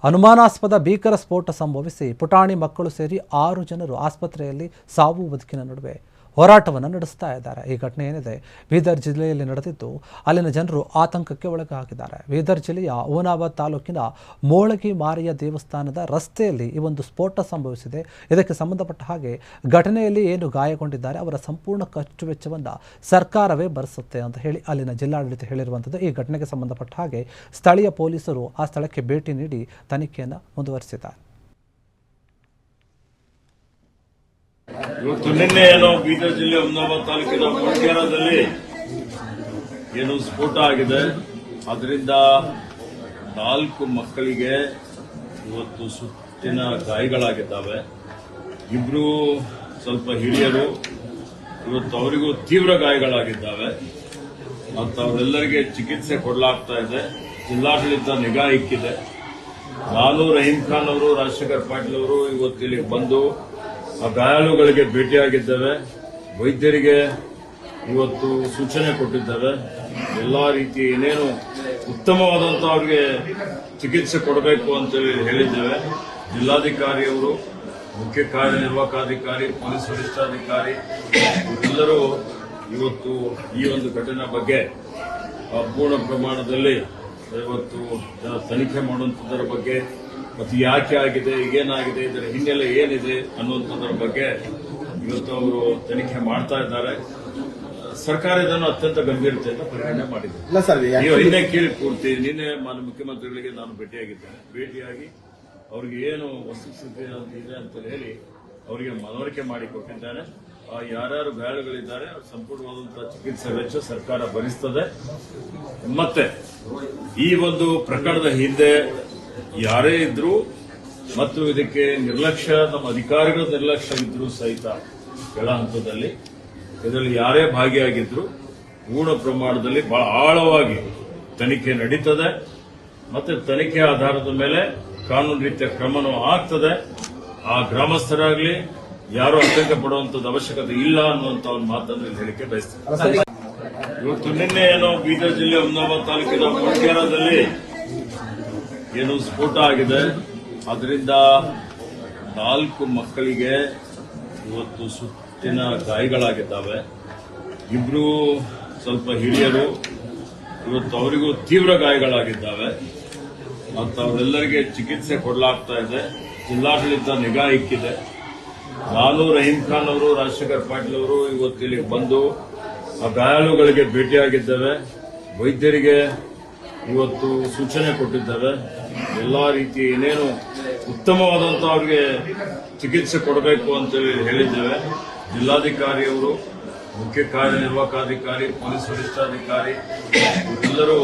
ಅನುಮಾನಾಸ್ಪದ ಭೀಕರ ಸ್ಫೋಟ ಸಂಭವಿಸಿ ಪುಟಾಣಿ ಮಕ್ಕಳು ಸೇರಿ 6 ಜನರು ಆಸ್ಪತ್ರೆಯಲ್ಲಿ ಸಾವು ಬದುಕಿನ ನಡುವೆ ಹೋರಾಟವನ್ನು ನಡೆಸ್ತಾ ಇದ್ದಾರೆ. ಈ ಘಟನೆ ಏನಿದೆ ಬೀದರ್ ಜಿಲ್ಲೆಯಲ್ಲಿ ನಡೆದಿದ್ದು ಅಲ್ಲಿನ ಜನರು ಆತಂಕಕ್ಕೆ ಒಳಗಾಗಿದ್ದಾರೆ. ಬೀದರ್ ಜಿಲ್ಲೆಯ ಹುಮನಾಬಾದ್ ತಾಲೂಕಿನ ಮೋಳಗಿ ಮಾರಿಯ ದೇವಸ್ಥಾನದ ರಸ್ತೆಯಲ್ಲಿ ಈ ಒಂದು ಸ್ಫೋಟ ಸಂಭವಿಸಿದೆ. ಇದಕ್ಕೆ ಸಂಬಂಧಪಟ್ಟ ಹಾಗೆ ಘಟನೆಯಲ್ಲಿ ಏನು ಗಾಯಗೊಂಡಿದ್ದಾರೆ ಅವರ ಸಂಪೂರ್ಣ ಖರ್ಚು ವೆಚ್ಚವನ್ನು ಸರ್ಕಾರವೇ ಭರಿಸುತ್ತೆ ಅಂತ ಹೇಳಿ ಅಲ್ಲಿನ ಜಿಲ್ಲಾಡಳಿತ ಹೇಳಿರುವಂಥದ್ದು. ಈ ಘಟನೆಗೆ ಸಂಬಂಧಪಟ್ಟ ಹಾಗೆ ಸ್ಥಳೀಯ ಪೊಲೀಸರು ಆ ಸ್ಥಳಕ್ಕೆ ಭೇಟಿ ನೀಡಿ ತನಿಖೆಯನ್ನು ಮುಂದುವರಿಸಿದ್ದಾರೆ. ಇವತ್ತು ನಿನ್ನೆ ಏನೋ ಬೀದರ್ ಜಿಲ್ಲೆ ಹುಮನಾಬಾದ್ ತಾಲೂಕಿನ ಮೊಳಗ್ಯಾರದಲ್ಲಿ ಏನು ಸ್ಫೋಟ ಆಗಿದೆ. ಅದರಿಂದ 4 ಮಕ್ಕಳಿಗೆ ಇವತ್ತು ಸುತ್ತಿನ ಗಾಯಗಳಾಗಿದ್ದಾವೆ. 2 ಸ್ವಲ್ಪ ಹಿರಿಯರು, ಇವತ್ತು ಅವರಿಗೂ ತೀವ್ರ ಗಾಯಗಳಾಗಿದ್ದಾವೆ ಮತ್ತು ಅವರೆಲ್ಲರಿಗೆ ಚಿಕಿತ್ಸೆ ಕೊಡಲಾಗ್ತಾ ಇದೆ. ಜಿಲ್ಲಾಡಳಿತ ನಿಗಾ ಇಕ್ಕಿದೆ. ನಾನು ರಹೀಂ ಖಾನ್ ಅವರು, ರಾಜಶೇಖರ್ ಪಾಟೀಲ್ ಅವರು ಇವತ್ತು ಇಲ್ಲಿಗೆ ಬಂದು ಆ ಗಾಯಾಳುಗಳಿಗೆ ಭೇಟಿಯಾಗಿದ್ದೇವೆ. ವೈದ್ಯರಿಗೆ ಇವತ್ತು ಸೂಚನೆ ಕೊಟ್ಟಿದ್ದೇವೆ. ಎಲ್ಲಾ ರೀತಿ ಏನೇನು ಉತ್ತಮವಾದಂತಹ ಅವರಿಗೆ ಚಿಕಿತ್ಸೆ ಕೊಡಬೇಕು ಅಂತೇಳಿ ಹೇಳಿದ್ದೇವೆ. ಜಿಲ್ಲಾಧಿಕಾರಿಯವರು, ಮುಖ್ಯ ಕಾರ್ಯನಿರ್ವಾಹಕಾಧಿಕಾರಿ, ಪೊಲೀಸ್ ವರಿಷ್ಠಾಧಿಕಾರಿ ಎಲ್ಲರೂ ಇವತ್ತು ಈ ಒಂದು ಘಟನೆ ಬಗ್ಗೆ ಪೂರ್ಣ ಪ್ರಮಾಣದಲ್ಲಿ ಇವತ್ತು ತನಿಖೆ ಮಾಡುವಂಥದ್ದರ ಬಗ್ಗೆ ಮತ್ತು ಯಾಕೆ ಆಗಿದೆ, ಏನಾಗಿದೆ, ಇದರ ಹಿನ್ನೆಲೆ ಏನಿದೆ ಅನ್ನುವಂಥದ್ರ ಬಗ್ಗೆ ಇವತ್ತು ಅವರು ತನಿಖೆ ಮಾಡ್ತಾ ಇದ್ದಾರೆ. ಸರ್ಕಾರ ಇದನ್ನು ಅತ್ಯಂತ ಗಂಭೀರತೆಯಿಂದ ಪರಿಗಣನೆ ಮಾಡಿದೆ. ನಿನ್ನೆ ಕೇಳಿ ಪೂರ್ತಿ ನಿನ್ನೆ ಮಾನ್ಯ ಮುಖ್ಯಮಂತ್ರಿಗಳಿಗೆ ನಾನು ಭೇಟಿಯಾಗಿದ್ದೇನೆ. ಭೇಟಿಯಾಗಿ ಅವರಿಗೆ ಏನು ವಸ್ತುಸ್ಥಿತಿ ಇದೆ ಅಂತ ಹೇಳಿ ಅವರಿಗೆ ಮನವರಿಕೆ ಮಾಡಿಕೊಟ್ಟಿದ್ದೇನೆ. ಯಾರ್ಯಾರು ಗಾಯಾಳುಗಳಿದ್ದಾರೆ ಸಂಪೂರ್ಣವಾದಂತಹ ಚಿಕಿತ್ಸೆ ವೆಚ್ಚ ಸರ್ಕಾರ ಭರಿಸುತ್ತದೆ. ಮತ್ತೆ ಈ ಒಂದು ಪ್ರಕರಣದ ಹಿಂದೆ ಯಾರೇ ಇದ್ರು ಮತ್ತು ಇದಕ್ಕೆ ನಿರ್ಲಕ್ಷ್ಯ, ನಮ್ಮ ಅಧಿಕಾರಿಗಳ ನಿರ್ಲಕ್ಷ್ಯ ಇದ್ರು ಸಹಿತ ಕೆಳ ಹಂತದಲ್ಲಿ ಇದರಲ್ಲಿ ಯಾರೇ ಭಾಗಿಯಾಗಿದ್ರು ಪೂರ್ಣ ಪ್ರಮಾಣದಲ್ಲಿ ಬಹಳ ಆಳವಾಗಿ ತನಿಖೆ ನಡೀತದೆ. ಮತ್ತೆ ತನಿಖೆ ಆಧಾರದ ಮೇಲೆ ಕಾನೂನು ರೀತಿಯ ಕ್ರಮನೂ ಆಗ್ತದೆ. ಆ ಗ್ರಾಮಸ್ಥರಾಗ್ಲಿ ಯಾರು ಆತಂಕ ಪಡುವಂತದ್ದು ಅವಶ್ಯಕತೆ ಇಲ್ಲ ಅನ್ನುವಂತ ಒಂದು ಮಾತನ್ನು ಇಲ್ಲಿ ಹೇಳಿಕೆ ಬಯಸ್ತೇನೆ. ಇವತ್ತು ನಿನ್ನೆ ಏನೋ ಬೀದರ್ ಜಿಲ್ಲೆ ಹುಮನಾಬಾದ್ ತಾಲೂಕಿನ ಮೊಳಗ್ಯಾರದಲ್ಲಿ ಏನು ಸ್ಫೋಟ ಆಗಿದೆ. ಅದರಿಂದ 4 ಮಕ್ಕಳಿಗೆ ಇವತ್ತು ಸುತ್ತಿನ ಗಾಯಗಳಾಗಿದ್ದಾವೆ. 2 ಸ್ವಲ್ಪ ಹಿರಿಯರು, ಇವತ್ತು ಅವರಿಗೂ ತೀವ್ರ ಗಾಯಗಳಾಗಿದ್ದಾವೆ ಮತ್ತು ಅವರೆಲ್ಲರಿಗೆ ಚಿಕಿತ್ಸೆ ಕೊಡಲಾಗ್ತಾ ಇದೆ. ಜಿಲ್ಲಾಡಳಿತ ನಿಗಾ ಇಕ್ಕಿದೆ. ನಾನು ರಹೀಂ ಖಾನ್ ಅವರು, ರಾಜಶೇಖರ್ ಪಾಟೀಲ್ ಅವರು ಇವತ್ತು ಇಲ್ಲಿಗೆ ಬಂದು ಆ ಗಾಯಾಳುಗಳಿಗೆ ಭೇಟಿಯಾಗಿದ್ದೇವೆ. ವೈದ್ಯರಿಗೆ ಇವತ್ತು ಸೂಚನೆ ಕೊಟ್ಟಿದ್ದೇವೆ. ಎಲ್ಲಾ ರೀತಿ ಏನೇನು ಉತ್ತಮವಾದಂತಹ ಅವರಿಗೆ ಚಿಕಿತ್ಸೆ ಕೊಡಬೇಕು ಅಂತೇಳಿ ಹೇಳಿದ್ದೇವೆ. ಜಿಲ್ಲಾಧಿಕಾರಿಯವರು, ಮುಖ್ಯ ಕಾರ್ಯನಿರ್ವಾಹಕಾಧಿಕಾರಿ, ಪೊಲೀಸ್ ವರಿಷ್ಠಾಧಿಕಾರಿ ಎಲ್ಲರೂ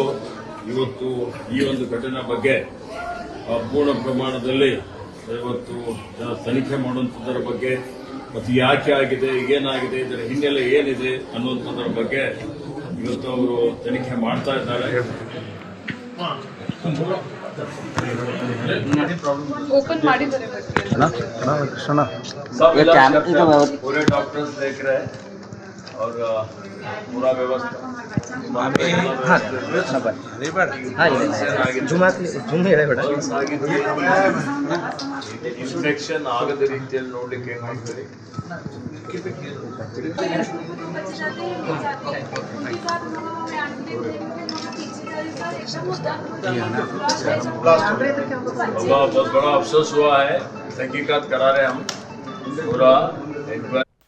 ಇವತ್ತು ಈ ಒಂದು ಘಟನೆ ಬಗ್ಗೆ ಪೂರ್ಣ ಪ್ರಮಾಣದಲ್ಲಿ ಇವತ್ತು ತನಿಖೆ ಮಾಡುವಂಥದ್ದರ ಬಗ್ಗೆ ಮತ್ತು ಯಾಕೆ ಆಗಿದೆ, ಏನಾಗಿದೆ, ಇದರ ಹಿನ್ನೆಲೆ ಏನಿದೆ ಅನ್ನುವಂಥದ್ರ ಬಗ್ಗೆ ಇವತ್ತು ಅವರು ತನಿಖೆ ಮಾಡ್ತಾ ಇದ್ದಾರೆ. ओपन ಮಾಡಿದ್ದಾರೆ कृष्णा पूरे डॉक्टर्स देख रहे हैं और पूरा व्यवस्था ಇನ್ಫೆಕ್ಷನ್ ಆಗದ ರೀತಿಯಲ್ಲಿ ನೋಡ್ಲಿಕ್ಕೆ ಏನ್ ಮಾಡ್ತೀರಿ? बहुत बड़ा अफसोस हुआ है. तहकीकात करा रहे हम पूरा.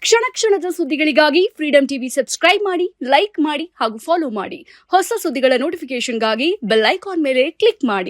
ಕ್ಷಣ ಕ್ಷಣದ ಸುದ್ದಿಗಳಿಗಾಗಿ ಫ್ರೀಡಂ ಟಿವಿ ಸಬ್ಸ್ಕ್ರೈಬ್ ಮಾಡಿ, ಲೈಕ್ ಮಾಡಿ ಹಾಗೂ ಫಾಲೋ ಮಾಡಿ. ಹೊಸ ಸುದ್ದಿಗಳ ನೋಟಿಫಿಕೇಶನ್ಗಾಗಿ ಬೆಲ್ ಐಕಾನ್ ಮೇಲೆ ಕ್ಲಿಕ್ ಮಾಡಿ.